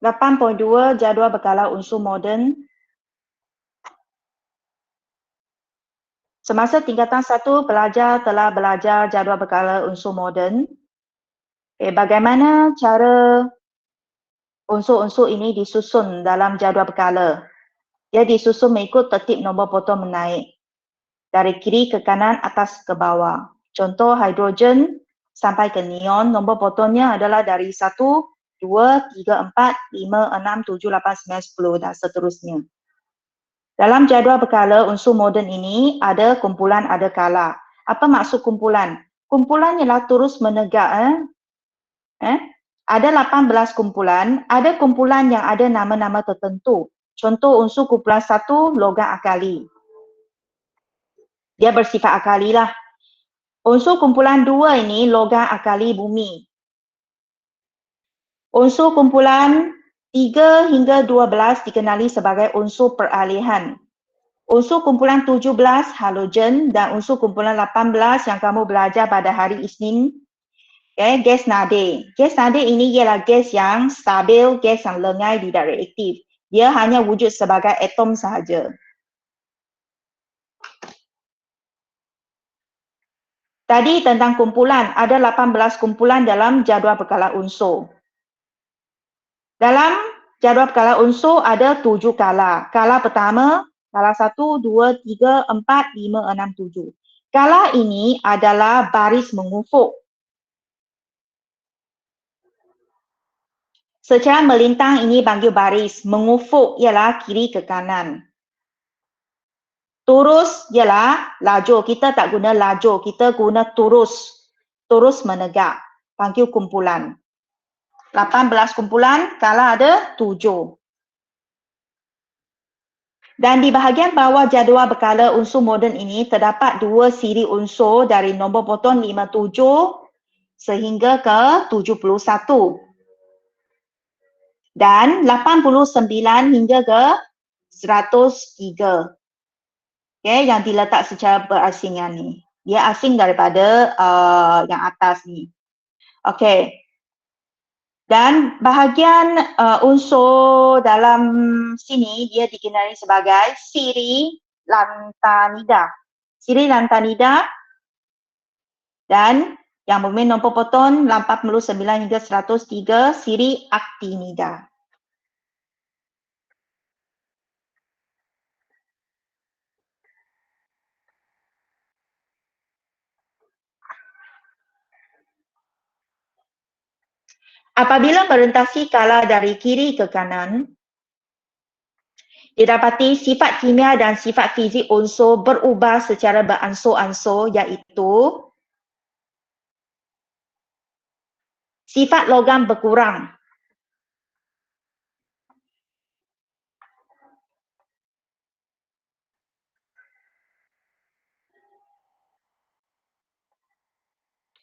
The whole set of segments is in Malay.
8.2 jadual berkala unsur moden. Semasa tingkatan 1, pelajar telah belajar jadual berkala unsur moden. Bagaimana cara unsur-unsur ini disusun dalam jadual berkala? Dia disusun mengikut tertib nombor potong menaik. Dari kiri ke kanan, atas ke bawah. Contoh hidrogen sampai ke neon, nombor potongnya adalah dari 1, 2, 3, 4, 5, 6, 7, 8, 9, 10 dan seterusnya. Dalam jadual berkala unsur moden ini ada kumpulan, ada kala. Apa maksud kumpulan? Kumpulan ialah terus menegak. Ada 18 kumpulan, ada kumpulan yang ada nama-nama tertentu. Contoh unsur kumpulan 1, logam akali. Dia bersifat akali lah. Unsur kumpulan 2 ini logam akali bumi. Unsur kumpulan 3 hingga 12 dikenali sebagai unsur peralihan. Unsur kumpulan 17 halogen dan unsur kumpulan 18 yang kamu belajar pada hari Isnin, gas nadir. Gas nadir ini ialah gas yang stabil, gas yang lengai, tidak reaktif. Dia hanya wujud sebagai atom sahaja. Tadi tentang kumpulan, ada 18 kumpulan dalam jadual berkala unsur. Dalam jadual berkala unsur ada 7 kala. Kala pertama, kala 1, 2, 3, 4, 5, 6, 7. Kala ini adalah baris mengufuk. Secara melintang ini panggil baris. Mengufuk ialah kiri ke kanan. Turus ialah lajur. Kita tak guna lajur, kita guna turus. Turus menegak. Panggil kumpulan. 18 kumpulan, kala ada 7. Dan di bahagian bawah jadual berkala unsur moden ini terdapat 2 siri unsur dari nombor potong 57 sehingga ke 71. Dan 89 hingga ke 103. Okay, yang diletak secara berasingan ni. Dia asing daripada yang atas ni. Okay. Dan bahagian unsur dalam sini dia dikenali sebagai siri lantanida. Siri lantanida dan yang mempunyai nombor potong 89 hingga 103 siri actinida. Apabila merentasi kala dari kiri ke kanan, didapati sifat kimia dan sifat fizik unsur berubah secara beransur-ansur, iaitu sifat logam berkurang.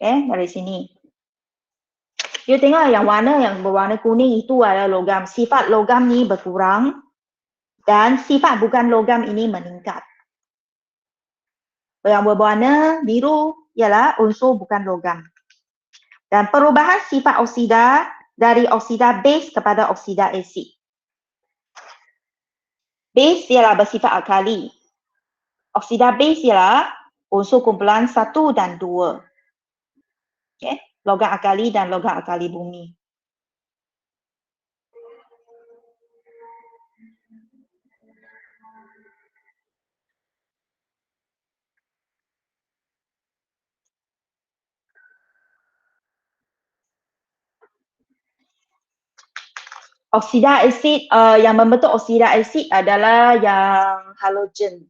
Dari sini. You tengok yang berwarna kuning itu adalah logam. Sifat logam ni berkurang dan sifat bukan logam ini meningkat. Yang berwarna biru ialah unsur bukan logam. Dan perubahan sifat oksida dari oksida base kepada oksida asid. Base ialah bersifat alkali. Oksida base ialah unsur kumpulan 1 dan 2. Okay. Logam alkali dan logam alkali bumi. Oksida asid yang membentuk oksida asid adalah yang halogen.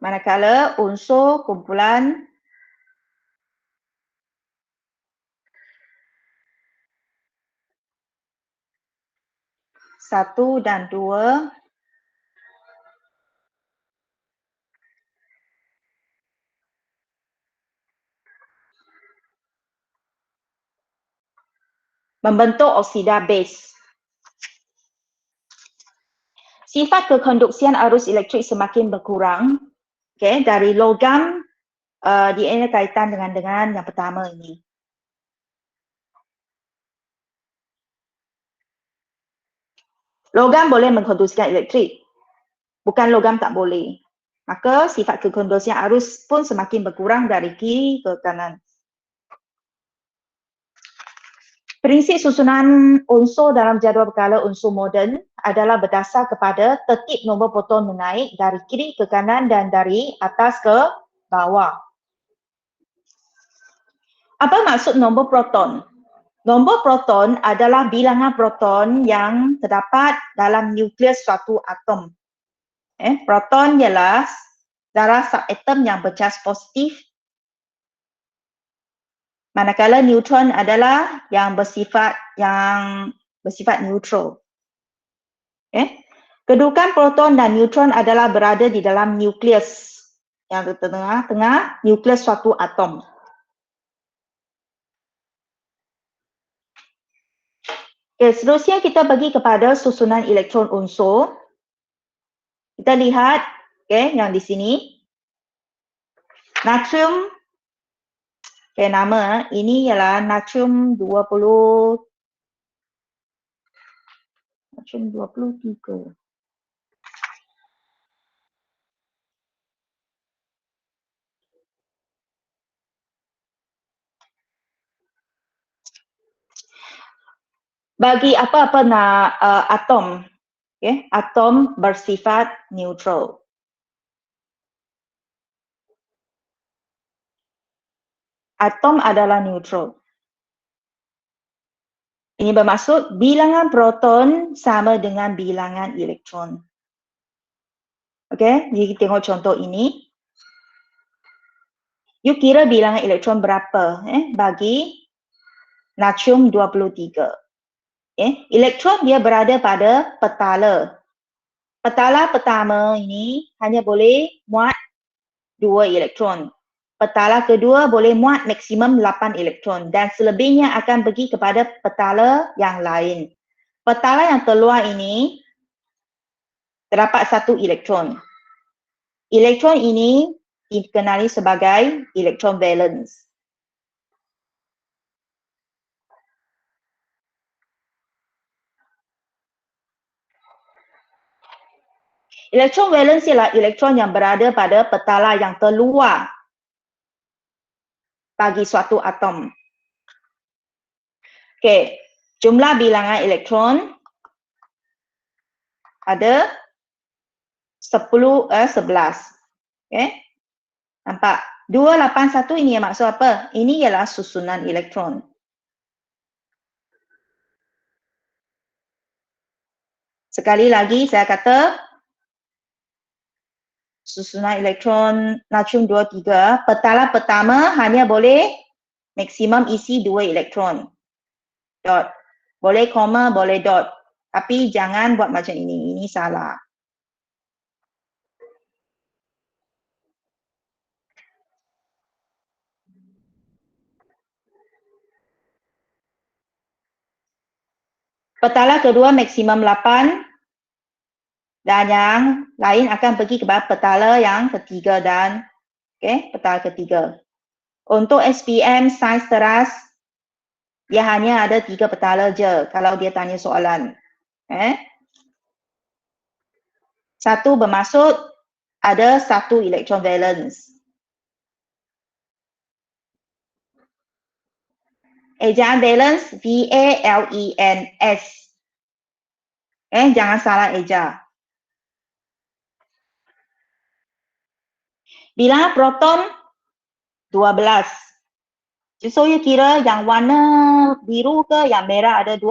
Manakala unsur kumpulan 1 dan 2 membentuk oksida base. Sifat kekonduksian arus elektrik semakin berkurang, dari logam DNA kaitan dengan yang pertama ini. Logam boleh mengkonduksikan elektrik, bukan logam tak boleh. Maka sifat kekonduksian arus pun semakin berkurang dari kiri ke kanan. Prinsip susunan unsur dalam jadual berkala unsur moden adalah berdasar kepada tertib nombor proton menaik dari kiri ke kanan dan dari atas ke bawah. Apa maksud nombor proton? Nombor proton adalah bilangan proton yang terdapat dalam nukleus suatu atom. Proton ialah darah subatom yang bercas positif, manakala neutron adalah yang bersifat neutral. Kedudukan proton dan neutron adalah berada di dalam nukleus yang di tengah-tengah nukleus suatu atom. Seterusnya kita pergi kepada susunan elektron unsur. Kita lihat yang di sini. Natrium, nama ini ialah natrium 23. Bagi apa-apa atom, atom bersifat neutral. Atom adalah neutral. Ini bermaksud bilangan proton sama dengan bilangan elektron. Jadi kita tengok contoh ini. You kira bilangan elektron berapa bagi natrium 23. Elektron dia berada pada petala. Petala pertama ini hanya boleh muat 2 elektron. Petala kedua boleh muat maksimum 8 elektron dan selebihnya akan pergi kepada petala yang lain. Petala yang terluar ini terdapat 1 elektron. Elektron ini dikenali sebagai elektron valence. Elektron valence ialah elektron yang berada pada petala yang terluar bagi suatu atom. Jumlah bilangan elektron ada 11. Nampak? 281 ini yang maksud apa? Ini ialah susunan elektron. Sekali lagi saya kata susunan elektron natrium 23, petala pertama hanya boleh maksimum isi 2 elektron. Dot. Boleh koma, boleh dot. Tapi jangan buat macam ini. Ini salah. Petala kedua maksimum 8 dan yang lain akan pergi ke petala yang ketiga dan petala ketiga. Untuk SPM saiz teras dia hanya ada 3 petala je kalau dia tanya soalan. Satu bermaksud ada 1 elektron valence. Ejaan valence VALENS. Jangan salah eja. Bilangan proton 12. So you kira yang warna biru ke yang merah ada 12.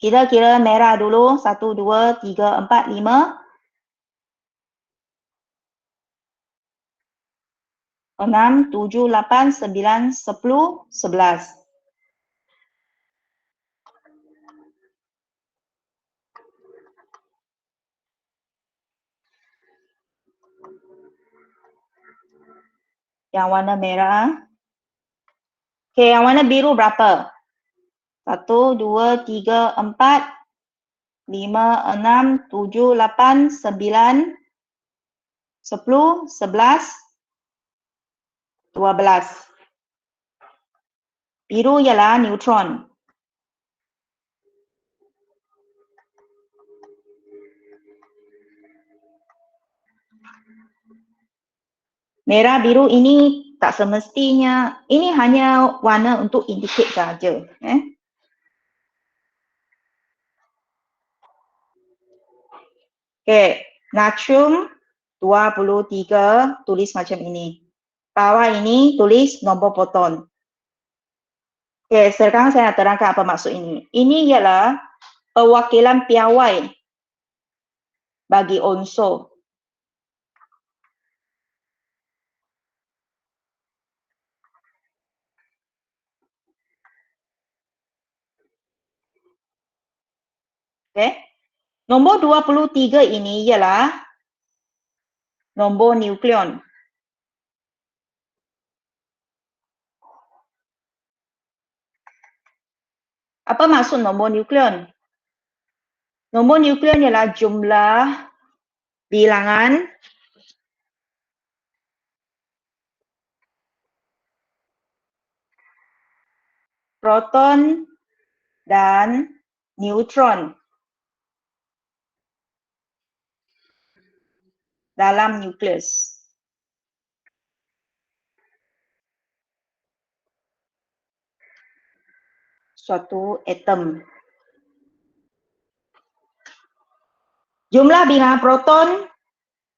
Kira-kira merah dulu. 1, 2, 3, 4, 5. 6, 7, 8, 9, 10, 11. Yang warna merah. Okey, yang warna biru berapa? 1, 2, 3, 4, 5, 6, 7, 8, 9, 10, 11, 12. Biru ialah neutron. Merah biru ini tak semestinya, ini hanya warna untuk indicate saja. Okey, natrium 23 tulis macam ini. Bawah ini tulis nombor proton. Okey, sekarang saya nak terangkan apa maksud ini. Ini ialah perwakilan piawai bagi unsur. Okey. Nombor 23 ini ialah nombor nukleon. Apa maksud nombor nukleon? Nombor nukleon ialah jumlah bilangan proton dan neutron dalam nukleus. Suatu atom. Jumlah bilangan proton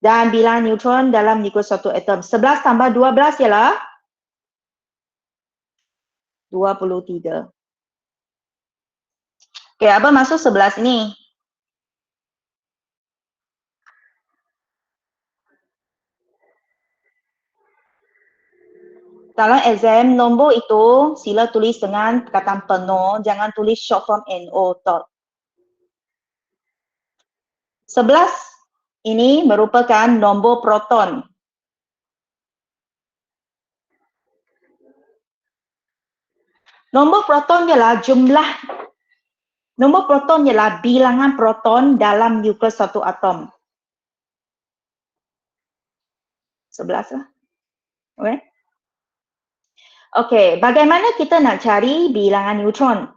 dan bilangan neutron dalam nukleus suatu atom. 11 tambah 12 ialah 23. Okey, apa maksud 11 ini? Dalam exam, nombor itu sila tulis dengan perkataan penuh, jangan tulis short form NO dot. 11 ini merupakan nombor proton. Nombor proton ialah nombor proton ialah bilangan proton dalam nukleus satu atom. 11 lah. Okay. Okey, bagaimana kita nak cari bilangan neutron?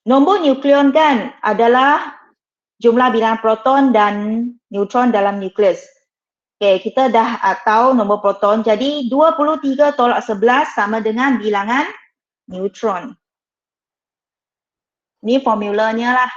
Nombor nukleon kan adalah jumlah bilangan proton dan neutron dalam nukleus. Okey, kita dah tahu nombor proton. Jadi 23 tolak 11 sama dengan bilangan neutron. Ini formulanya lah.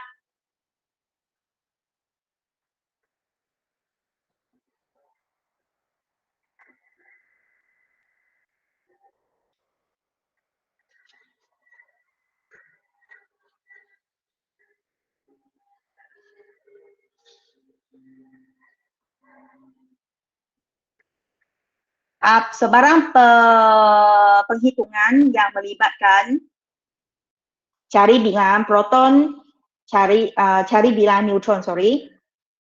Sebarang penghitungan yang melibatkan cari bilangan proton, cari bilangan neutron, sorry.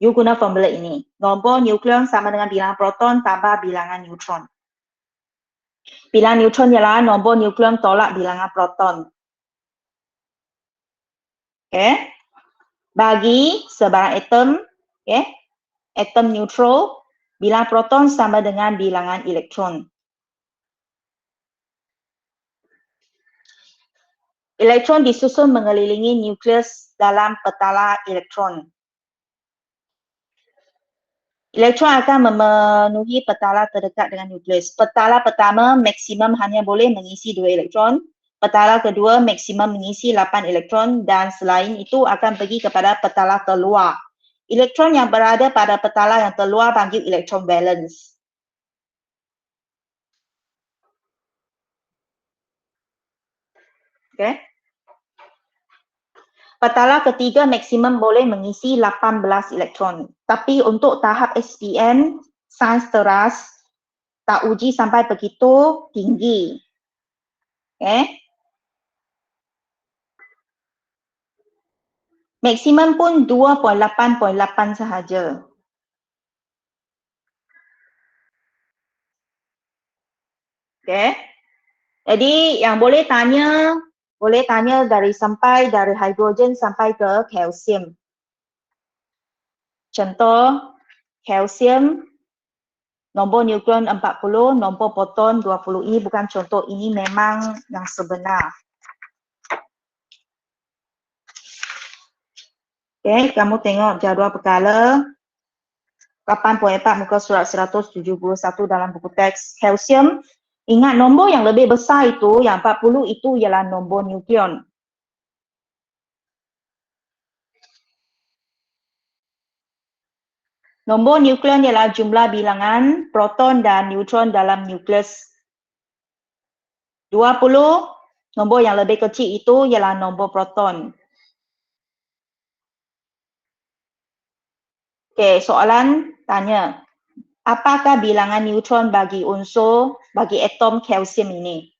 You guna formula ini. Nombor nukleon sama dengan bilangan proton tambah bilangan neutron. Bilangan neutron ialah nombor nukleon tolak bilangan proton. Okay. Bagi sebarang atom, okay, atom neutral, bilangan proton sama dengan bilangan elektron. Elektron disusun mengelilingi nukleus dalam petala elektron. Elektron akan memenuhi petala terdekat dengan nukleus. Petala pertama maksimum hanya boleh mengisi 2 elektron. Petala kedua maksimum mengisi 8 elektron dan selain itu akan pergi kepada petala terluar. Elektron yang berada pada petala yang terluar panggil elektron valence. Okay. Petala ketiga maksimum boleh mengisi 18 elektron. Tapi untuk tahap SPM, sains teras, tak uji sampai begitu tinggi. Okay. Maksimum pun 2.8.8 sahaja. Okay. Jadi yang boleh tanya dari hidrogen sampai ke kalsium. Contoh, kalsium nombor nukleon 40, nombor proton 20. Ini bukan contoh, ini memang yang sebenar. Okay, kamu tengok jadual perkala 8.4 muka surat 171 dalam buku teks. Kalsium, ingat nombor yang lebih besar itu, yang 40 itu ialah nombor nukleon. Nombor nukleon ialah jumlah bilangan proton dan neutron dalam nukleus. 20, nombor yang lebih kecil itu ialah nombor proton. Okey, soalan tanya. Apakah bilangan neutron bagi atom kalsium ini?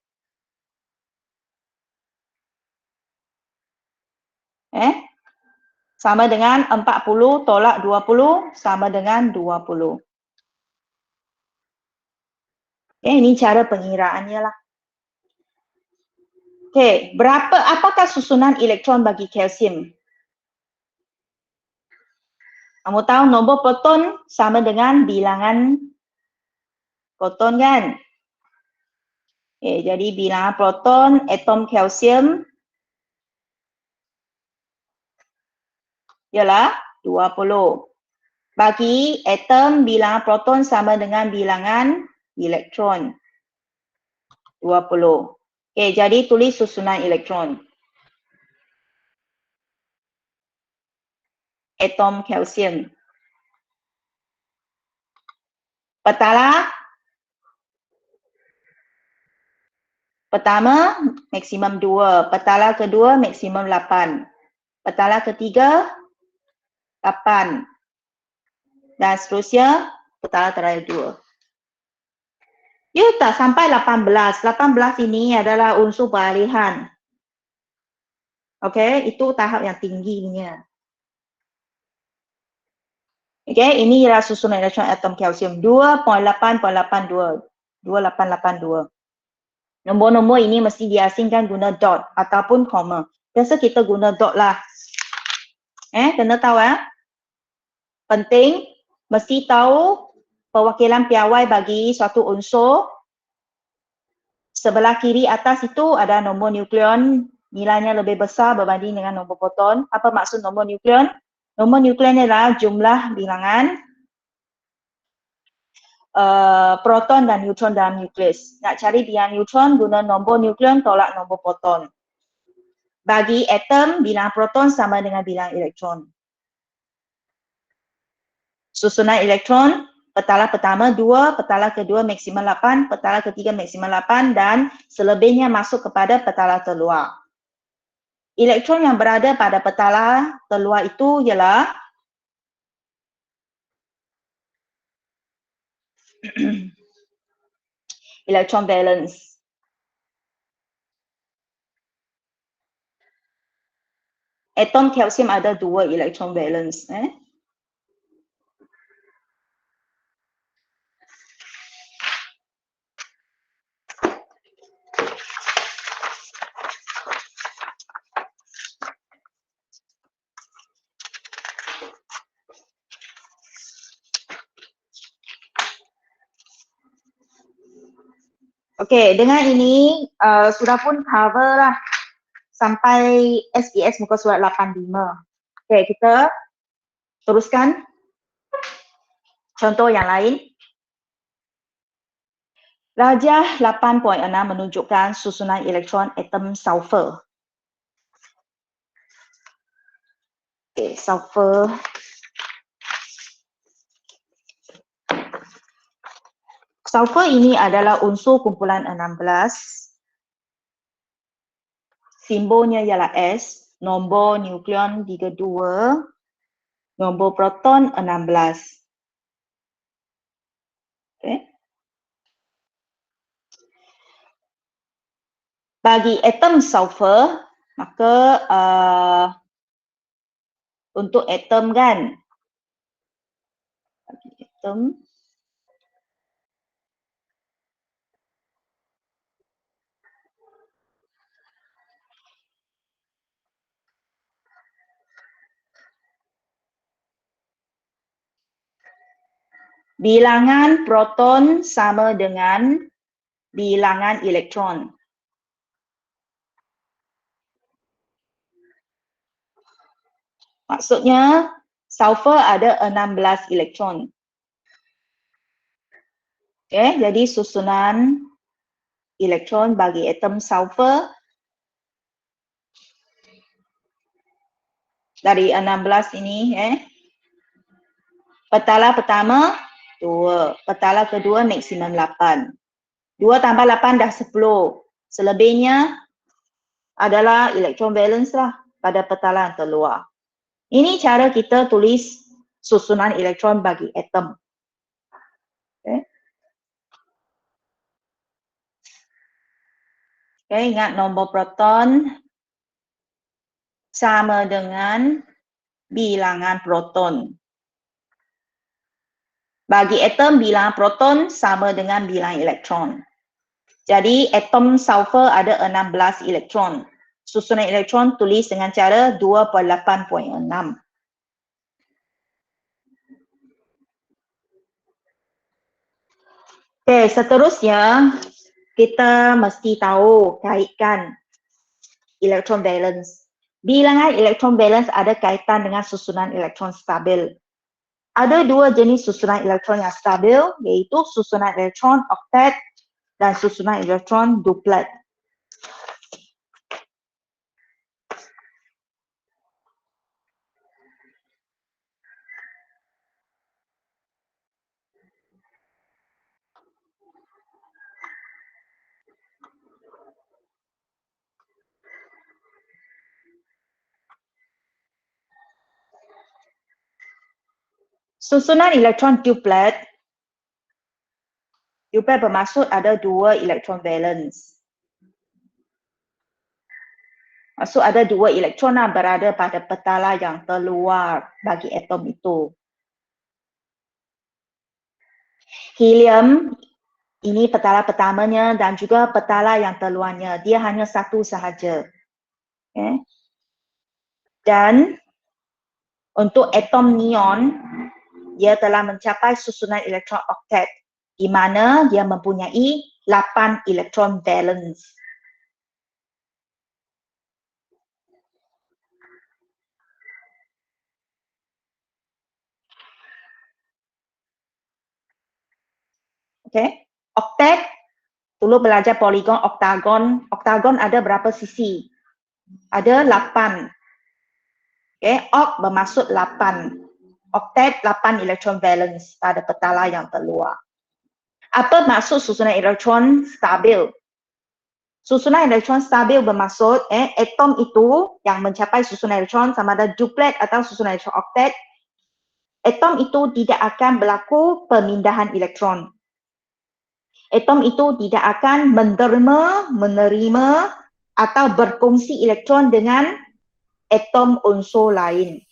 Sama dengan 40 tolak 20 sama dengan 20. Ini cara pengiraannya lah. Okey, apakah susunan elektron bagi kalsium? Kamu tahu nombor proton sama dengan bilangan proton kan? Jadi bilangan proton atom kalsium ialah 20. Bagi atom bilangan proton sama dengan bilangan elektron 20. Jadi tulis susunan elektron. Atom kalsium. Petala pertama maksimum 2, petala kedua maksimum 8. Petala ketiga 8. Dan seterusnya petala terakhir 2. Ya tak sampai 18. 18 ini adalah unsur peralihan. Okey, itu tahap yang tingginya. Okey, ini ialah susunan elektron atom kalsium 2.8.82. 2882. Nombor-nombor ini mesti diasingkan guna dot ataupun koma. Biasa kita guna dot lah. Kena tahu Penting mesti tahu perwakilan piawai bagi suatu unsur. Sebelah kiri atas itu ada nombor nukleon, nilainya lebih besar berbanding dengan nombor proton. Apa maksud nombor nukleon? Nombor nukleon adalah jumlah bilangan proton dan neutron dalam nukleus. Nak cari bilangan neutron, guna nombor nukleon tolak nombor proton. Bagi atom, bilangan proton sama dengan bilangan elektron. Susunan elektron, petala pertama 2, petala kedua maksimum 8, petala ketiga maksimum 8 dan selebihnya masuk kepada petala terluar. Elektron yang berada pada petala terluar itu ialah elektron valence. Atom kalsium ada 2 elektron valence. Okey, dengan ini sudah pun cover lah sampai SPS muka surat 85. Okey, kita teruskan contoh yang lain. Rajah 8.6 menunjukkan susunan elektron atom sulfur. Okey, sulfur. Sulfur ini adalah unsur kumpulan 16. Simbolnya ialah S, nombor nukleon 32, nombor proton 16. Okay. Bagi atom sulfur, maka untuk atom kan, bagi atom Bilangan proton sama dengan bilangan elektron. Maksudnya, sulfur ada 16 elektron. Okay, jadi susunan elektron bagi atom sulfur dari 16 ini, petala pertama 2, petala kedua maksimum 8. 2 tambah 8 dah 10. Selebihnya adalah elektron valence lah pada petala yang terluar. Ini cara kita tulis susunan elektron bagi atom. Okay. Okay, ingat nombor proton sama dengan bilangan proton. Bagi atom, bilangan proton sama dengan bilangan elektron. Jadi, atom sulfur ada 16 elektron. Susunan elektron tulis dengan cara 2/8.6. Okay, seterusnya, kita mesti tahu kaitkan elektron valence. Bilangan elektron valence ada kaitan dengan susunan elektron stabil. Ada dua jenis susunan elektron yang stabil, iaitu susunan elektron oktet dan susunan elektron duplet. Susunan elektron duplet bermaksud ada dua elektron valence. Maksud ada dua elektron yang berada pada petala yang terluar bagi atom itu. Helium, ini petala pertamanya dan juga petala yang terluarnya. Dia hanya satu sahaja. Okay. Dan untuk atom neon, dia telah mencapai susunan elektron oktet, di mana dia mempunyai 8 elektron valence. Okay. Oktet, dulu belajar poligon, oktagon. Oktagon ada berapa sisi? Ada 8. Okay. Ok bermaksud 8. Oktet 8 elektron valence pada petala yang terluar. Apa maksud susunan elektron stabil? Susunan elektron stabil bermaksud atom itu yang mencapai susunan elektron sama ada duplet atau susunan elektron oktet, atom itu tidak akan berlaku pemindahan elektron. Atom itu tidak akan menerima atau berkongsi elektron dengan atom unsur lain.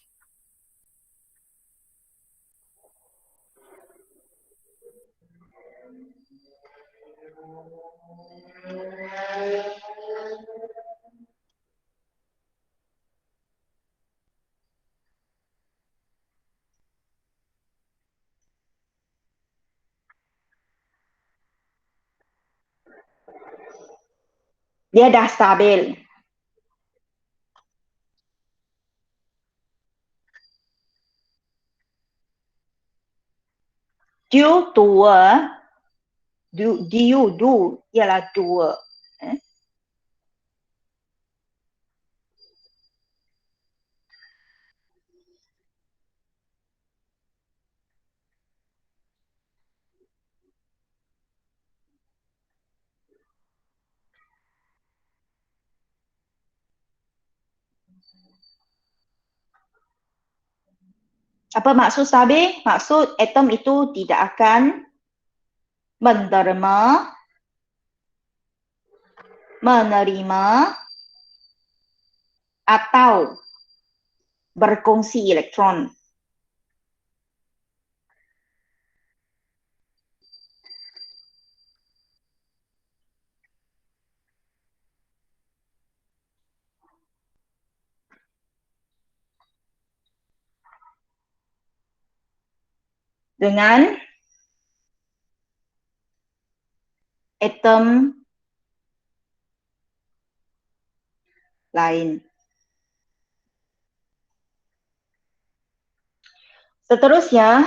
Dia dah stabil. Du ialah dua. Apa maksud stabil? Maksud atom itu tidak akan menerima atau berkongsi elektron. Dengan atom lain. Seterusnya,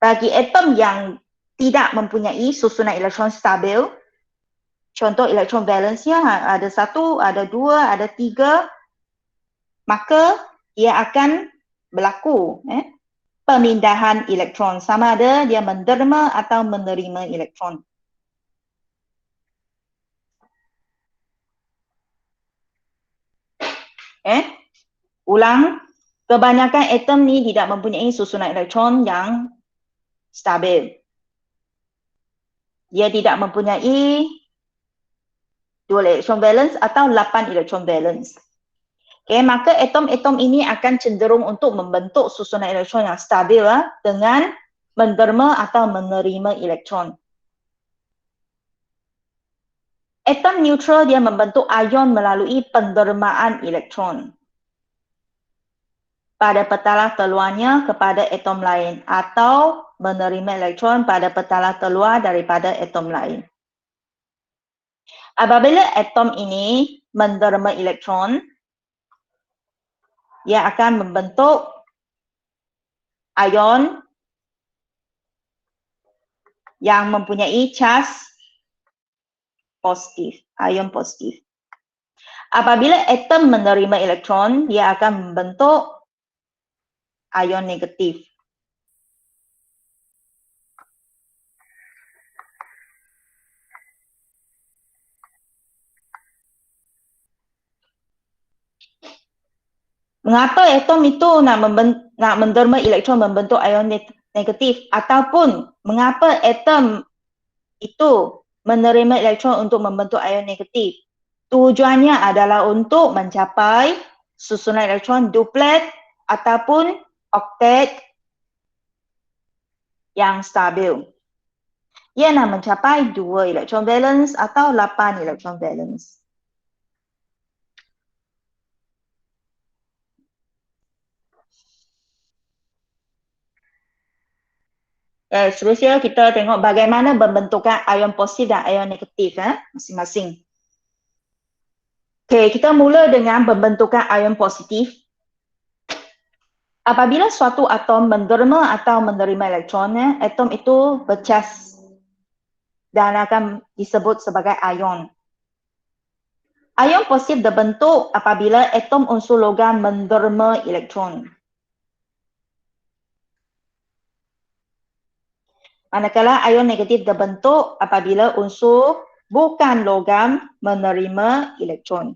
bagi atom yang tidak mempunyai susunan elektron stabil, contoh elektron valensnya ada 1, ada 2, ada 3, maka dia akan berlaku pemindahan elektron, sama ada dia menderma atau menerima elektron. Ulang, kebanyakan atom ni tidak mempunyai susunan elektron yang stabil. Dia tidak mempunyai dual electron valence atau 8 electron valence. Maka atom-atom ini akan cenderung untuk membentuk susunan elektron yang stabil dengan menderma atau menerima elektron. Atom neutral dia membentuk ion melalui pendermaan elektron pada petalah terluarnya kepada atom lain atau menerima elektron pada petalah terluar daripada atom lain. Apabila atom ini menderma elektron, ia akan membentuk ion yang mempunyai charge positif, ion positif. Apabila atom menerima elektron, ia akan membentuk ion negatif. Mengapa atom itu nak menderma elektron membentuk ion negatif, ataupun mengapa atom itu menerima elektron untuk membentuk ion negatif? Tujuannya adalah untuk mencapai susunan elektron duplet ataupun oktet yang stabil. Ia nak mencapai 2 electron valence atau 8 electron valence. Seterusnya kita tengok bagaimana pembentukan ion positif dan ion negatif masing-masing. Kita mula dengan pembentukan ion positif. Apabila suatu atom menderma atau menerima elektron, atom itu bercas dan akan disebut sebagai ion. Ion positif terbentuk apabila atom unsur logam menderma elektron. Manakala ion negatif terbentuk apabila unsur bukan logam menerima elektron.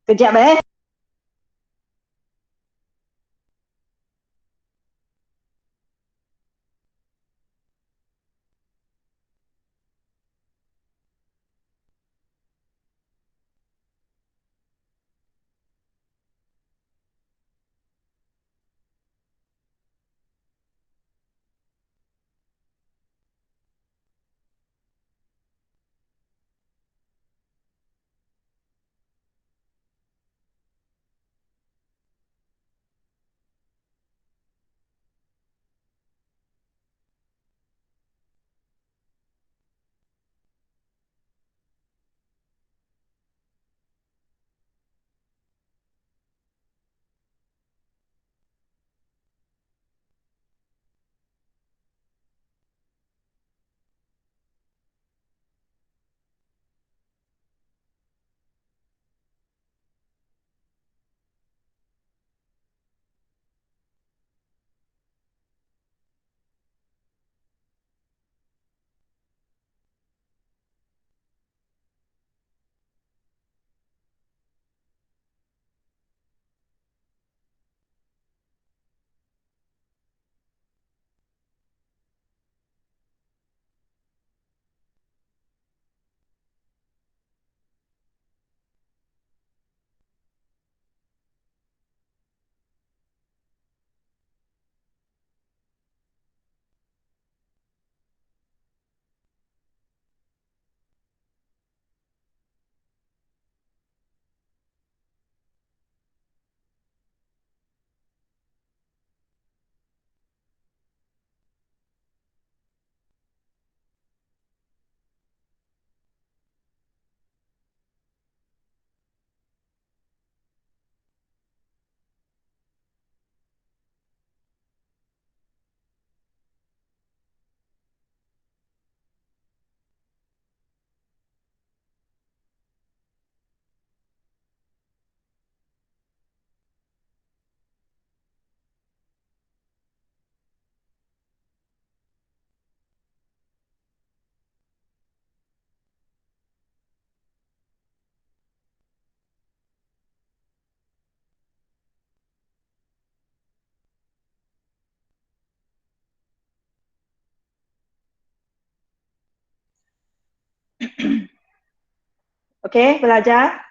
Kejap Okey, belajar?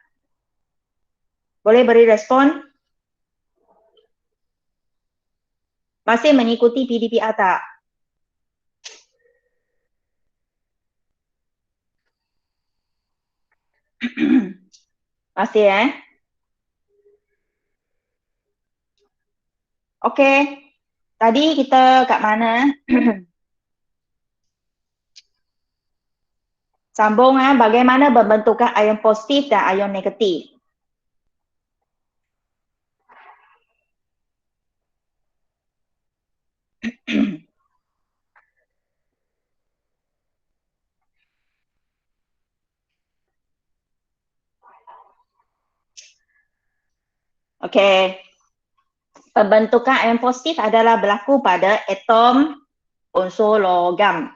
Boleh beri respon? Masih mengikuti PDPR tak? Masih Okey. Tadi kita kat mana? Sambung bagaimana pembentukan ion positif dan ion negatif. Okey. Pembentukan ion positif adalah berlaku pada atom unsur logam.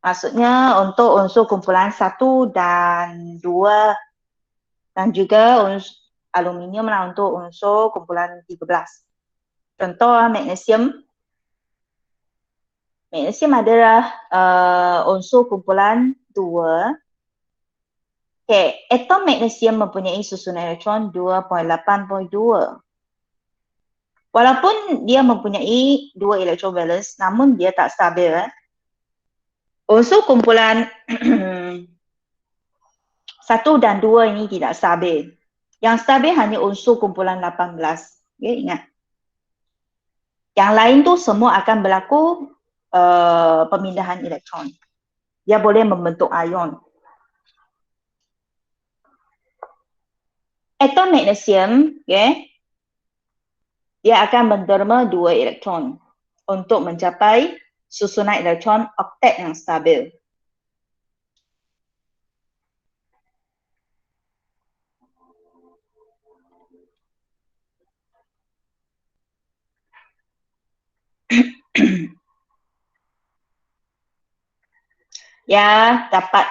Maksudnya untuk unsur kumpulan 1 dan 2 dan juga aluminium lah untuk unsur kumpulan 13. Contoh magnesium. Magnesium adalah unsur kumpulan 2. Okay, atom magnesium mempunyai susunan elektron 2.8.2. Walaupun dia mempunyai 2 elektron valence, namun dia tak stabil. Unsur kumpulan 1 dan 2 ini tidak stabil. Yang stabil hanya unsur kumpulan 18. Okay, ingat. Yang lain tu semua akan berlaku pemindahan elektron. Dia boleh membentuk ion. Atom magnesium, dia akan menderma 2 elektron untuk mencapai susunan elektron oktet yang stabil. Ya, dapat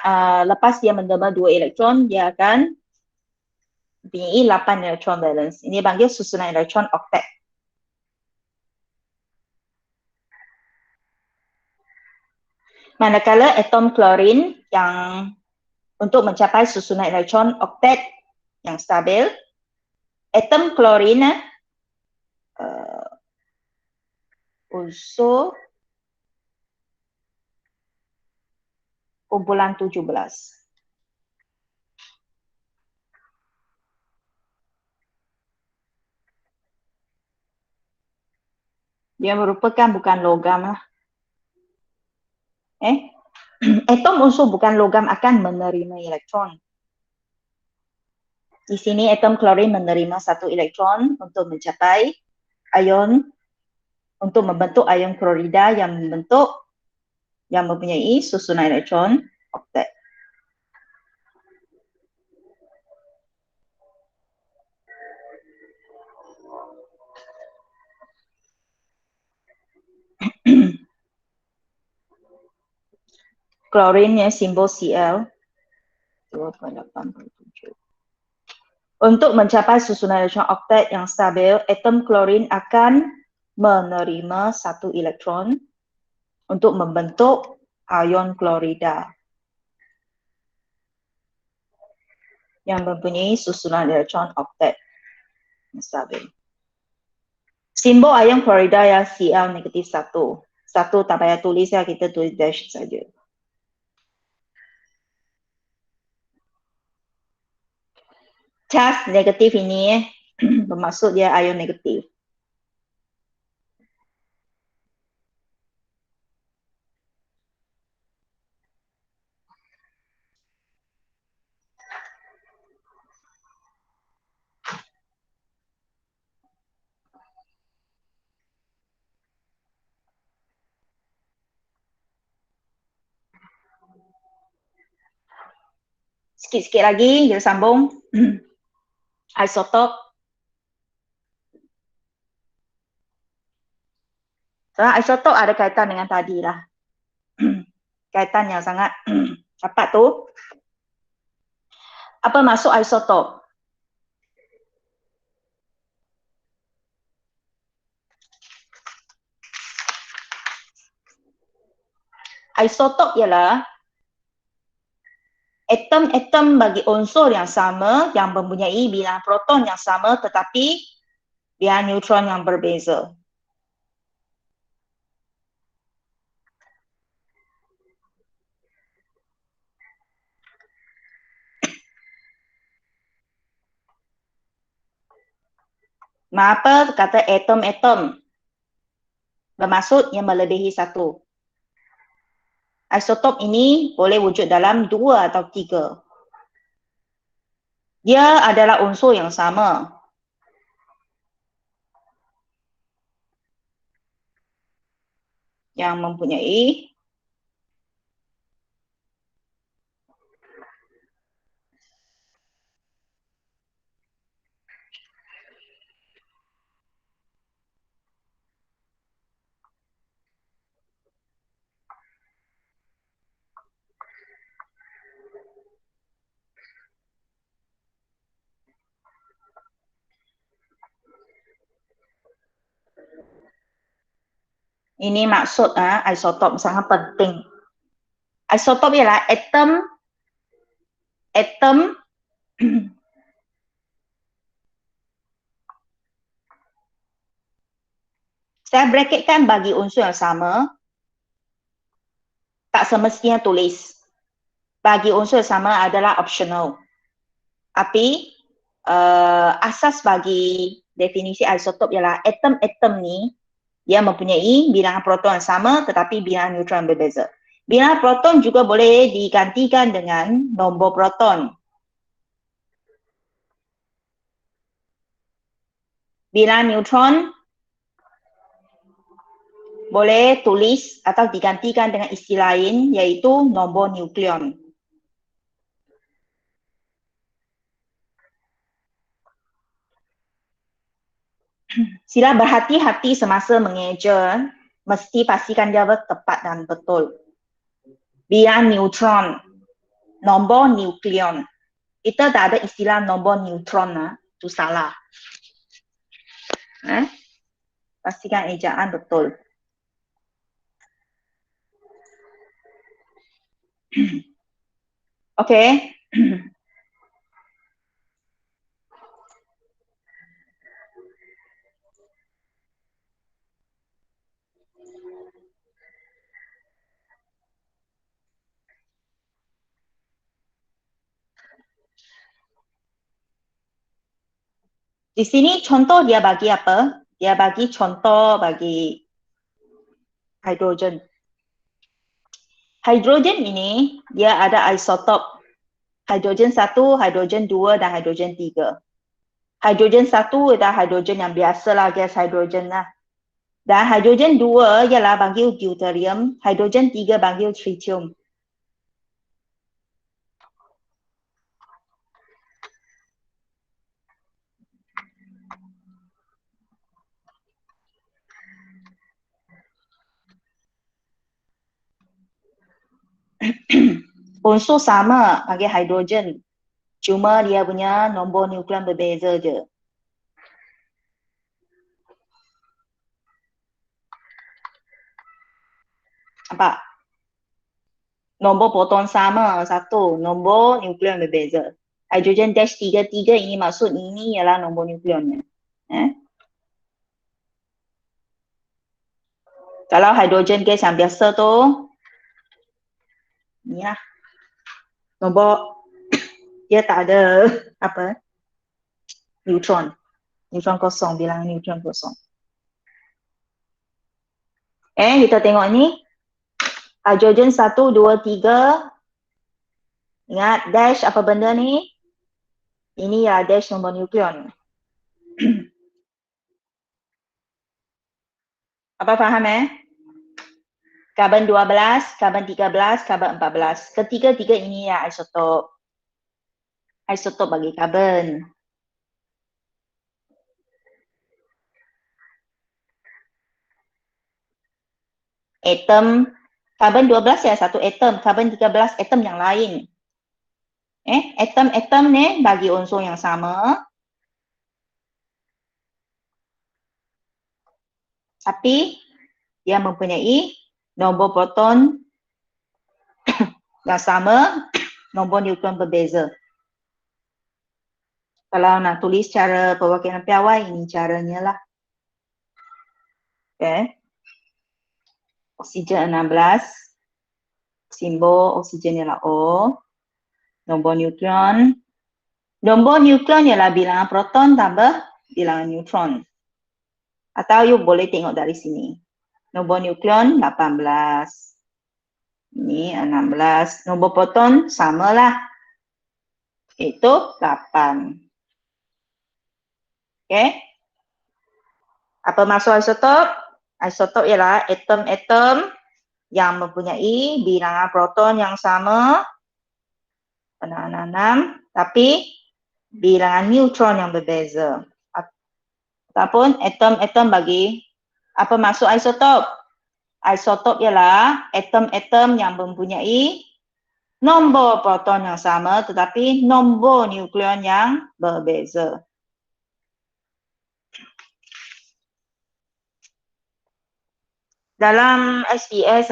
lepas dia menderma 2 elektron, dia akan mempunyai 8 elektron valence. Ini panggil susunan elektron oktet. Manakala atom klorin yang untuk mencapai susunan elektron oktet yang stabil, atom klorin unsur kumpulan 17. Dia merupakan bukan logam lah. Atom unsur bukan logam akan menerima elektron. Di sini atom klorin menerima 1 elektron untuk mencapai ion, untuk membentuk ion klorida yang mempunyai susunan elektron oktet. Klorinnya simbol Cl 2.8.7. Untuk mencapai susunan elektron oktet yang stabil, atom klorin akan menerima 1 elektron untuk membentuk ion klorida yang mempunyai susunan elektron oktet yang stabil. Simbol ion klorida ya Cl negatif 1. 1 tak payah tulis ya, kita tulis dash saja. Charge negatif ini bermaksud dia ion negatif. Sikit-sikit lagi kita sambung. Isotop. Soalnya isotop ada kaitan dengan tadi lah. Kaitan yang sangat rapat tu. Apa maksud isotop? Isotop ialah Atom-atom bagi unsur yang sama yang mempunyai bilangan proton yang sama tetapi bilangan neutron yang berbeza. Mengapa kata atom-atom? Bermaksud yang melebihi satu. Isotop ini boleh wujud dalam 2 atau 3. Dia adalah unsur yang sama. Yang mempunyai ini maksud isotop sangat penting. Isotop ialah atom saya bracketkan bagi unsur yang sama, tak semestinya tulis. Bagi unsur yang sama adalah optional. Tapi asas bagi definisi isotop ialah atom-atom ni dia mempunyai bilangan proton yang sama tetapi bilangan neutron berbeza. Bilangan proton juga boleh digantikan dengan nombor proton. Bilangan neutron boleh tulis atau digantikan dengan istilah lain iaitu nombor nukleon. Sila berhati-hati semasa mengeja, mesti pastikan dia tepat dan betul. Bilangan neutron, nombor nukleon. Kita tak ada istilah nombor neutron, itu salah. Pastikan ejaan betul. Okey. Di sini contoh dia bagi apa? Dia bagi contoh bagi hidrogen. Hidrogen ini dia ada isotop. Hidrogen 1, hidrogen 2 dan hidrogen 3. Hidrogen 1 adalah hidrogen yang biasalah, gas hidrogen lah. Dan hidrogen 2 ialah bagi deuterium, hidrogen 3 bagi tritium. Unsur sama bagi hidrogen. Cuma dia punya nombor nukleon berbeza je. Nampak? Nombor proton sama satu, nombor nukleon berbeza. Hidrogen dash 33 ini maksud ini ialah nombor nukleonnya. Kalau hidrogen gas yang biasa tu, ni lah. Nombor dia tak ada apa? Neutron. Neutron kosong, bilangan neutron kosong. Kita tengok ni. Hidrogen 1, 2, 3. Ingat dash apa benda ni? Ini ya dash nombor nukleon. Apa faham Karbon 12, karbon 13, karbon 14. Ketiga-tiga ini ya isotop. Isotop bagi karbon. Atom, karbon 12 ya satu atom, karbon 13 atom yang lain. Atom-atom ni bagi unsur yang sama. Tapi dia mempunyai nombor proton yang sama nombor nukleon berbeza. Kalau nak tulis cara perwakilan piawai, ini caranya lah. Okay. Oksigen 16. Simbol oksigen ialah O. Nombor nukleon. Nombor nukleon ialah bilangan proton tambah bilangan neutron. Atau you boleh tengok dari sini. Nombor nukleon 18. Ini 16. Nombor proton samalah. Itu 8. Okay. Apa maksud isotop? Isotop ialah atom-atom yang mempunyai bilangan proton yang sama 6, tapi bilangan neutron yang berbeza. Ataupun atom-atom bagi apa maksud isotop? Isotop ialah atom-atom yang mempunyai nombor proton yang sama tetapi nombor nukleon yang berbeza. Dalam SPS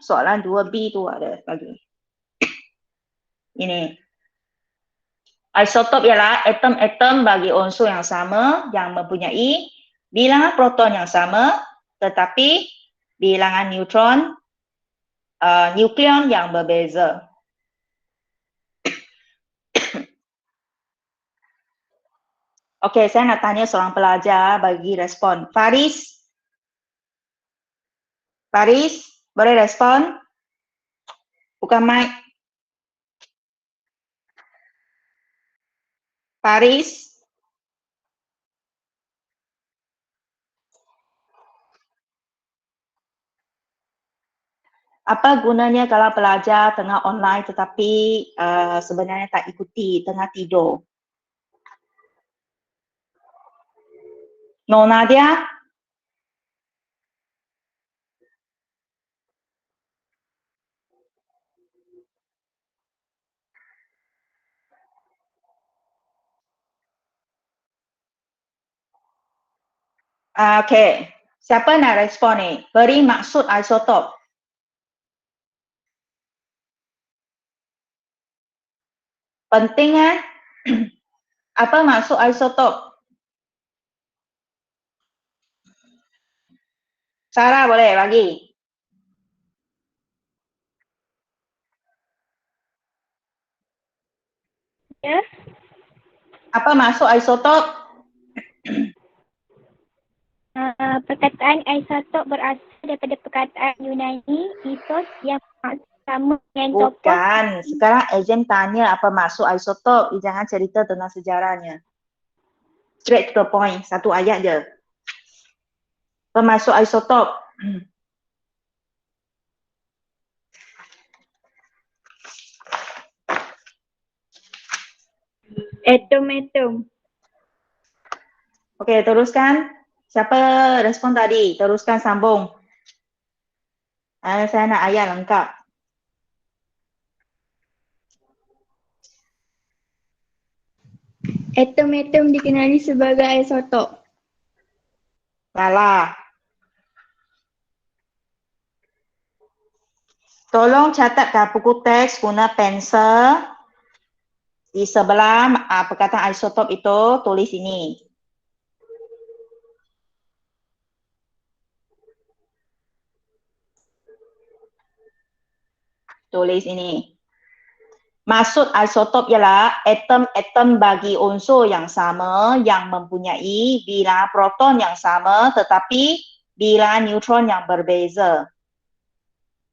soalan 2B tu ada bagi. Ini. Isotop ialah atom-atom bagi unsur yang sama yang mempunyai bilangan proton yang sama tetapi bilangan neutron nukleon yang berbeza. Okey, saya nak tanya seorang pelajar bagi respon. Faris, boleh respon? Buka mic. Faris. Apa gunanya kalau pelajar tengah online tetapi sebenarnya tak ikuti, tengah tidur? No, Nadia? Okey. Siapa nak respon ni? Beri maksud isotop. Penting Apa maksud isotop? Sarah boleh bagi. Ya. Apa maksud isotop? Perkataan isotop berasal daripada perkataan Yunani isos yang sama dengan topos. Bukan. Sekarang exam tanya apa maksud isotop. Jangan cerita tentang sejarahnya. Straight to the point. Satu ayat je. Apa maksud isotop? Atom-atom. Okey, teruskan. Siapa respon tadi? Teruskan sambung. Saya nak ayat lengkap. Atom-atom dikenali sebagai isotop. Salah. Tolong catat kat buku teks guna pensel. Di sebelah perkataan isotop itu tulis ini. Tulis ini. Maksud isotop ialah atom-atom bagi unsur yang sama yang mempunyai bilangan proton yang sama tetapi bilangan neutron yang berbeza.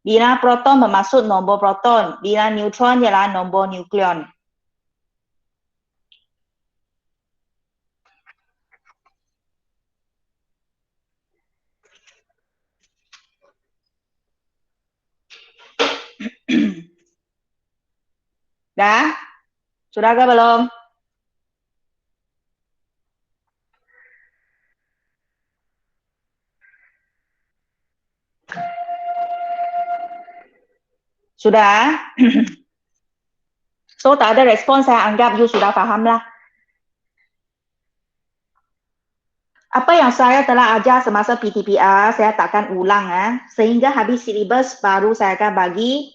Bilangan proton bermaksud nombor proton, bilangan neutron ialah nombor nukleon. Dah? Sudah ke belum? Sudah? So tak ada respon, saya anggap you sudah faham lah. Apa yang saya telah ajar semasa PTPR, saya takkan ulang sehingga habis silibus baru saya akan bagi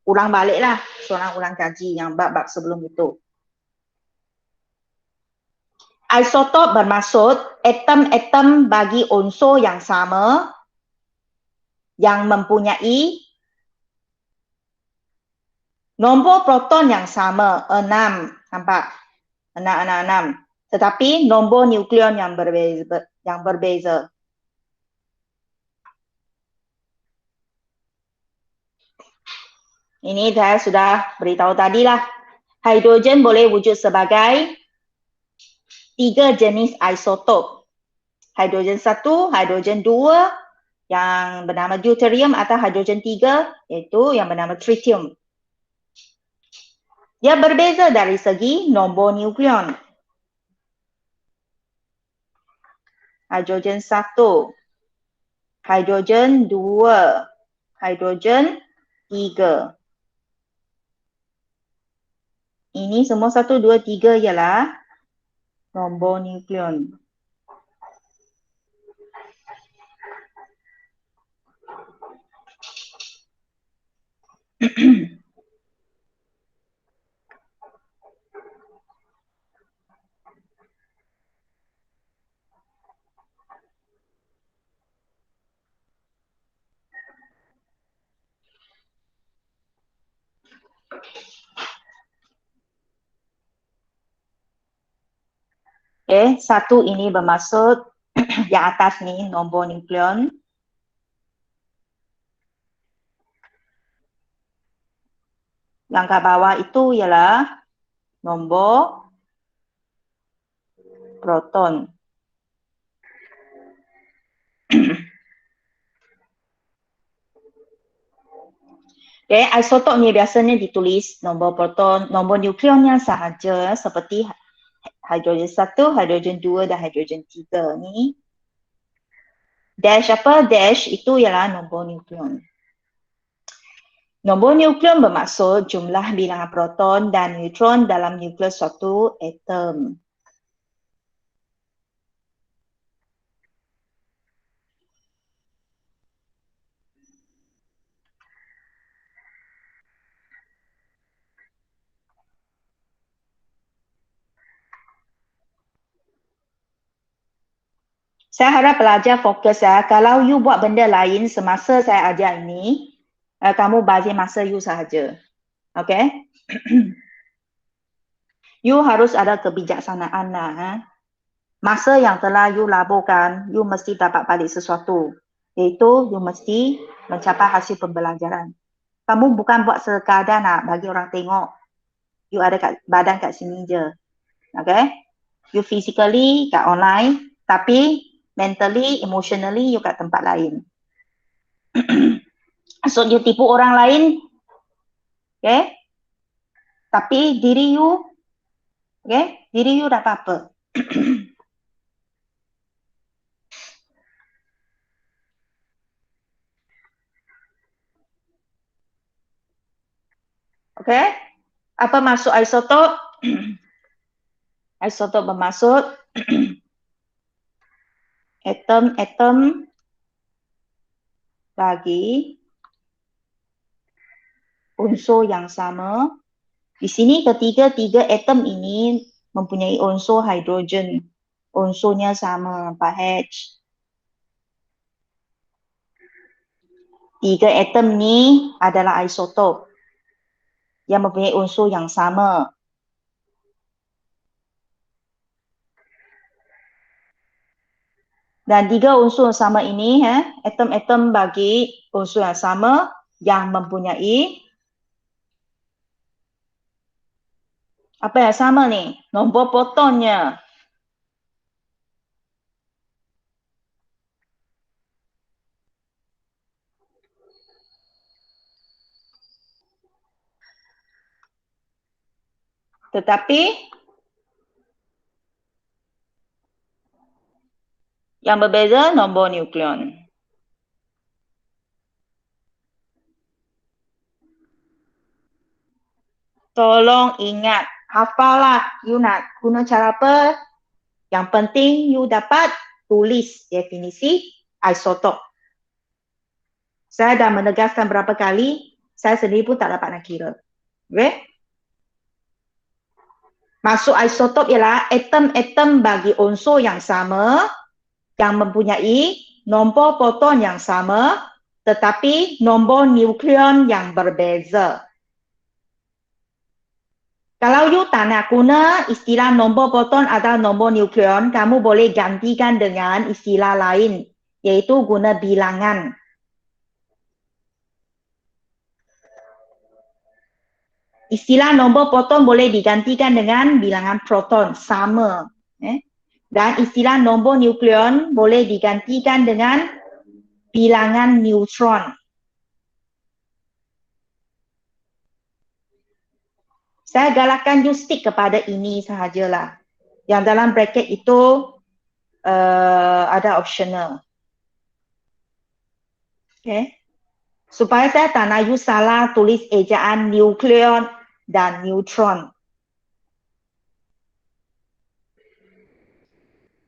ulang baliklah, seorang ulang kaji yang bab-bab sebelum itu. Isotop bermaksud atom-atom bagi unsur yang sama yang mempunyai nombor proton yang sama, 6. Nampak? 6. Tetapi nombor nukleon yang berbeza. Ini saya sudah beritahu tadilah. Hidrogen boleh wujud sebagai 3 jenis isotop. Hidrogen 1, hidrogen 2, yang bernama deuterium, atau hidrogen 3, iaitu yang bernama tritium. Dia berbeza dari segi nombor nukleon. Hidrogen 1, hidrogen 2, hidrogen 3. Ini semua 1, 2, 3 ialah nombor nukleon. Okay, 1 ini bermaksud yang atas ni nombor nukleon. Yang kat bawah itu ialah nombor proton. Okay, isotop ni biasanya ditulis nombor proton, nombor nukleonnya sahaja, seperti hidrogen 1, hidrogen 2 dan hidrogen 3 ni. Dash apa? Dash itu ialah nombor nukleon. Nombor nukleon bermaksud jumlah bilangan proton dan neutron dalam nukleus suatu atom. Saya harap pelajar fokus ya. Kalau you buat benda lain semasa saya ajar ini, kamu bazir masa you sahaja. Okay? You harus ada kebijaksanaan lah. Masa yang telah you laburkan, you mesti dapat balik sesuatu. Iaitu you mesti mencapai hasil pembelajaran. Kamu bukan buat sekadar nak bagi orang tengok you ada kat badan kat sini je. Okay? You physically kat online, tapi mentally, emotionally you kat tempat lain. So you tipu orang lain, okay? Tapi diri you, okay? Diri you tak apa-apa. Okay? Apa maksud isotop? Isotop bermaksud atom-atom bagi unsur yang sama. Di sini ketiga-tiga atom ini mempunyai unsur hidrogen. Unsurnya sama, 4H. 3 atom ni adalah isotop yang mempunyai unsur yang sama. Dan 3 unsur sama ini, atom-atom bagi unsur yang sama yang mempunyai apa yang sama ni? Nombor protonnya. Tetapi yang berbeza nombor nukleon. Tolong ingat, hafalah. You nak guna cara apa? Yang penting you dapat tulis definisi isotop. Saya dah menegaskan berapa kali, Saya sendiri pun tak dapat nak kira. Okay? Maksud isotop ialah atom-atom bagi unsur yang sama yang mempunyai nombor proton yang sama tetapi nombor nukleon yang berbeza. Kalau you tak nak guna istilah nombor proton atau nombor nukleon, kamu boleh gantikan dengan istilah lain, iaitu guna bilangan. Istilah nombor proton boleh digantikan dengan bilangan proton, sama. Dan istilah nombor nukleon boleh digantikan dengan bilangan neutron. Saya galakkan you stick kepada ini sahajalah. Yang dalam bracket itu ada optional. Okay. Supaya saya tak nak you salah tulis ejaan nukleon dan neutron.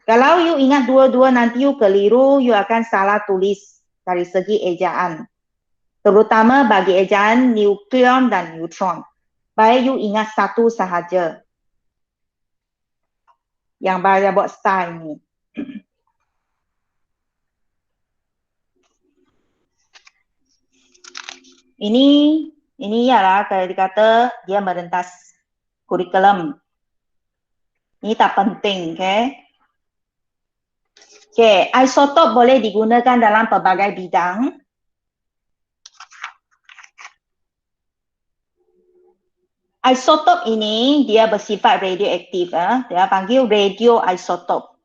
Kalau you ingat dua-dua nanti you keliru, you akan salah tulis dari segi ejaan. Terutama bagi ejaan nukleon dan neutron. Baik you ingat satu sahaja. Yang saya buat style ini. Ini ialah kalau dikata dia merentas kurikulum. Ini tak penting, okay? Okay, isotop boleh digunakan dalam pelbagai bidang. Isotop ini dia bersifat radioaktif, dia panggil radioisotop.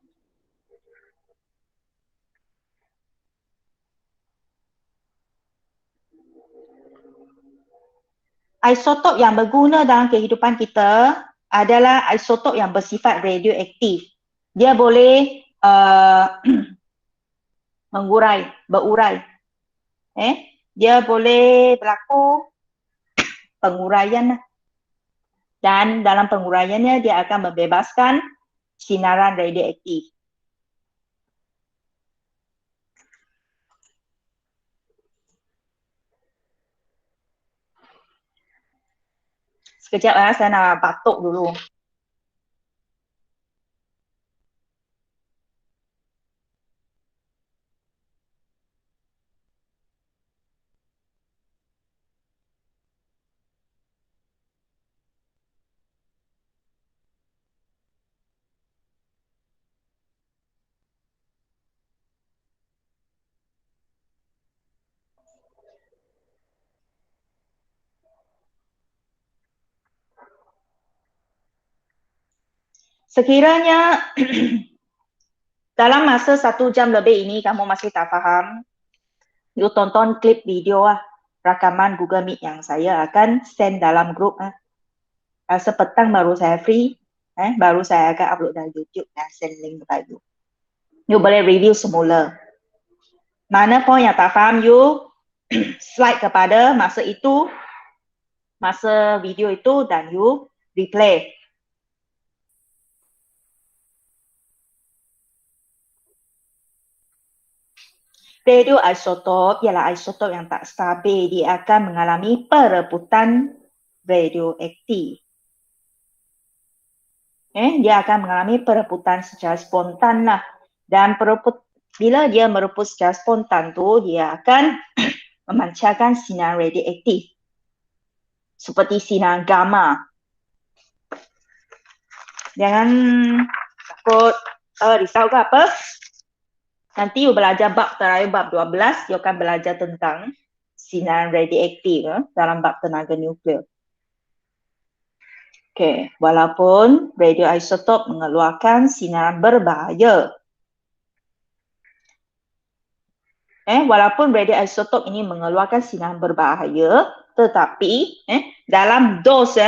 Isotop yang berguna dalam kehidupan kita adalah isotop yang bersifat radioaktif. Dia boleh berurai. Dia boleh berlaku penguraian. Dan dalam penguraiannya dia akan membebaskan sinaran radioaktif. Sekejap saya nak batuk dulu. Sekiranya dalam masa 1 jam lebih ini kamu masih tak faham, you tonton klip video rakaman Google Meet yang saya akan send dalam grup. Sepetang baru saya free, baru saya akan upload dalam YouTube dan send link kepada you. You boleh review semula. Mana pun yang tak faham, you slide kepada masa itu, masa video itu dan you replay. Radioisotop ialah isotop yang tak stabil. Dia akan mengalami perebutan radioaktif. Dia akan mengalami perebutan secara spontan lah. Dan bila dia merebut secara spontan tu, dia akan memancarkan sinar radioaktif. Seperti sinar gamma. Jangan takut risau ke apa. Nanti you belajar bab terakhir, bab 12, you akan belajar tentang sinar radioaktif dalam bab tenaga nuklear. Okay, walaupun radioisotop mengeluarkan sinar berbahaya. Walaupun radioisotop ini mengeluarkan sinar berbahaya, tetapi dalam dos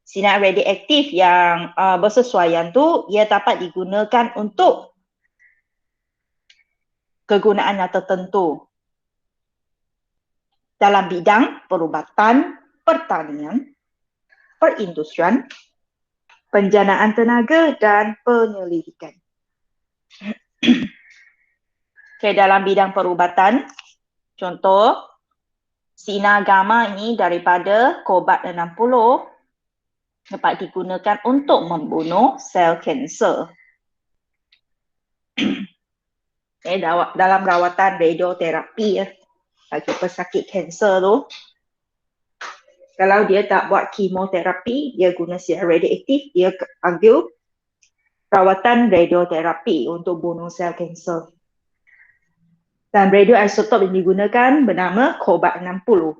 sinar radioaktif yang bersesuaian tu, ia dapat digunakan untuk kegunaan yang tertentu dalam bidang perubatan, pertanian, perindustrian, penjanaan tenaga dan penyelidikan. Okay, dalam bidang perubatan, contoh sinar gamma ini daripada Cobalt 60 dapat digunakan untuk membunuh sel kanser. Dalam rawatan radioterapi bagi pesakit kanser tu, kalau dia tak buat kemoterapi, dia guna sinar radioaktif, dia panggil rawatan radioterapi untuk bunuh sel kanser. Dan radioisotop yang digunakan bernama Cobalt 60.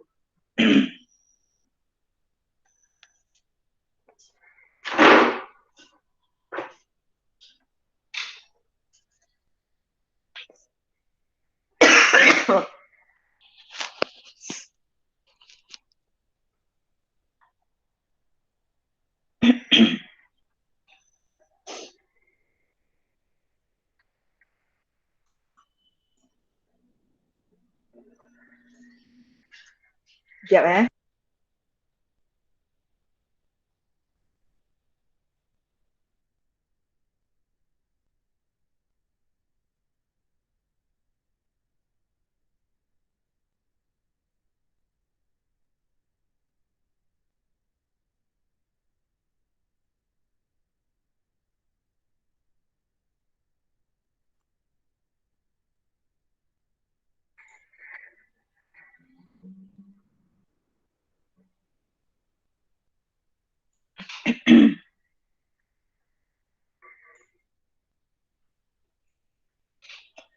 Sekejap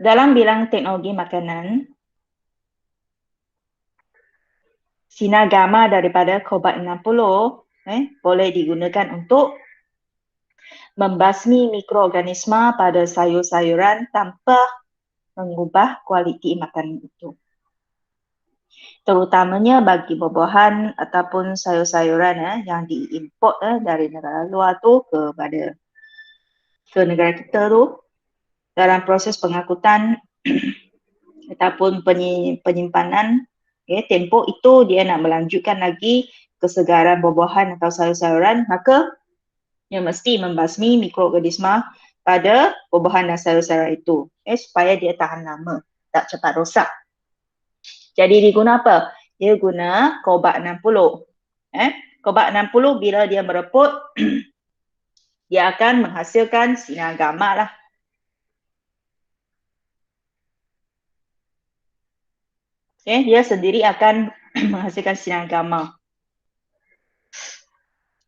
Dalam bidang teknologi makanan, sinar gamma daripada Cobalt 60 boleh digunakan untuk membasmi mikroorganisma pada sayur-sayuran tanpa mengubah kualiti makanan itu. Terutamanya bagi buah-buahan ataupun sayur-sayuran yang diimport dari negara luar tu ke negara kita tu, dalam proses pengangkutan ataupun penyimpanan, tempoh itu dia nak melanjutkan lagi kesegaran buah-buahan atau sayur-sayuran, maka dia mesti membasmi mikroorganisma pada buah-buahan dan sayur-sayuran itu supaya dia tahan lama, tak cepat rosak. Jadi dia guna apa? Dia guna Cobalt 60. Cobalt 60 bila dia mereput, dia akan menghasilkan sinar gamma lah. Dia sendiri akan menghasilkan sinar gamma.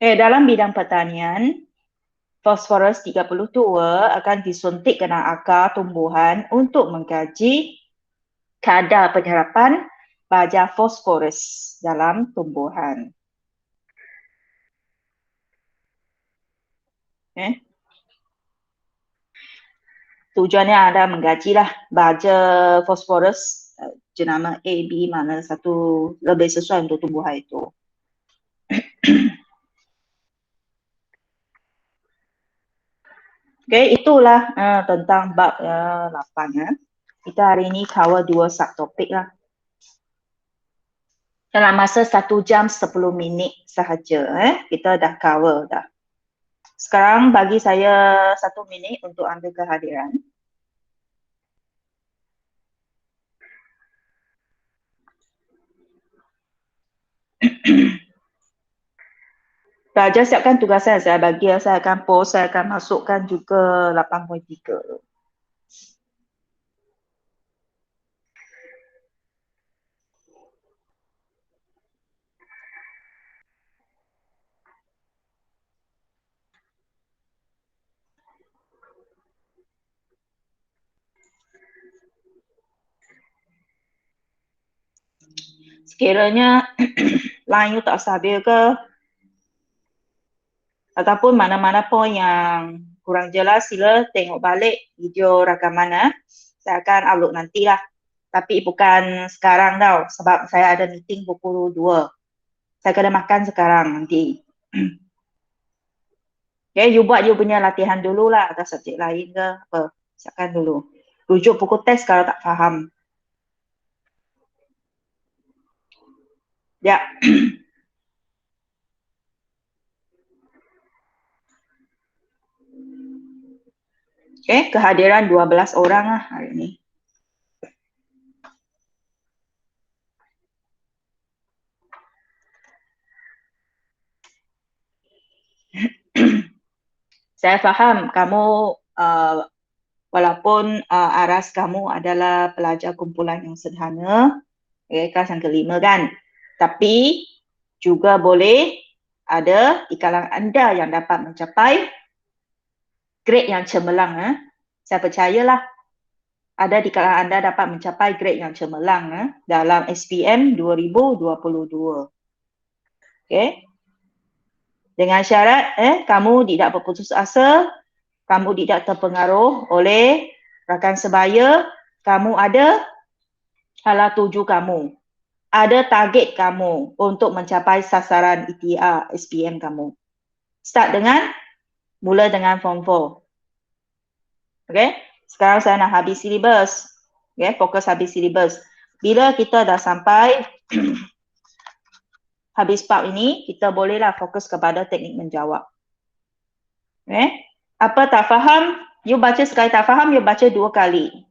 Dalam bidang pertanian, fosforus 32 akan disuntik ke dalam akar tumbuhan untuk mengkaji kadar penyerapan baja fosforus dalam tumbuhan. Tujuannya adalah mengkajilah baja fosforus jenama A, B mana satu lebih sesuai untuk tumbuhan itu. Itulah tentang bab 8. Kita hari ini cover 2 subtopik lah. Dalam masa 1 jam 10 minit sahaja kita dah cover dah. Sekarang bagi saya 1 minit untuk ambil kehadiran. Raja siapkan tugas saya bagi, saya akan post, saya akan masukkan juga 8.3. Sekiranya line you tak stabil ke, ataupun mana-mana poin yang kurang jelas, sila tengok balik video rakaman. Saya akan upload nantilah. Tapi bukan sekarang tau, sebab saya ada meeting pukul 2. Saya kena makan sekarang nanti. You buat you punya latihan dulu lah, atau subjek lain ke apa. Siapkan dulu. Rujuk pokok test kalau tak faham. Ya. Kehadiran 12 orang lah hari ini. Saya faham kamu walaupun aras kamu adalah pelajar kumpulan yang sederhana, kelas yang kelima kan. Tapi juga boleh ada di kalangan anda yang dapat mencapai grade yang cemerlang. Saya percayalah ada di kalangan anda dapat mencapai grade yang cemerlang dalam SPM 2022. Okay. Dengan syarat kamu tidak berputus asa, kamu tidak terpengaruh oleh rakan sebaya, kamu ada hala tuju kamu. Ada target kamu untuk mencapai sasaran ETR SPM kamu. Mula dengan form 4. Okay. Sekarang saya nak habis silibus. Okay. Fokus habis silibus. Bila kita dah sampai habis part ini, kita bolehlah fokus kepada teknik menjawab. Okay. Apa tak faham, you baca sekali tak faham, you baca 2 kali.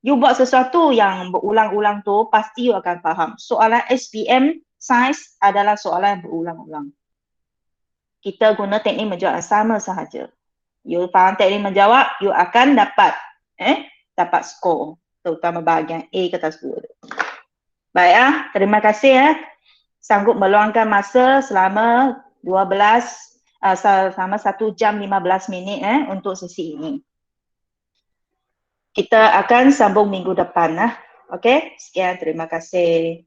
You buat sesuatu yang berulang-ulang tu, pasti you akan faham. Soalan SPM Sains adalah soalan yang berulang-ulang. Kita guna teknik menjawab sama sahaja. You faham teknik menjawab, you akan dapat skor. Terutama bahagian A ke atas 2. Baik terima kasih sanggup meluangkan masa selama 1 jam 15 minit untuk sesi ini. Kita akan sambung minggu depan. Okey, sekian terima kasih.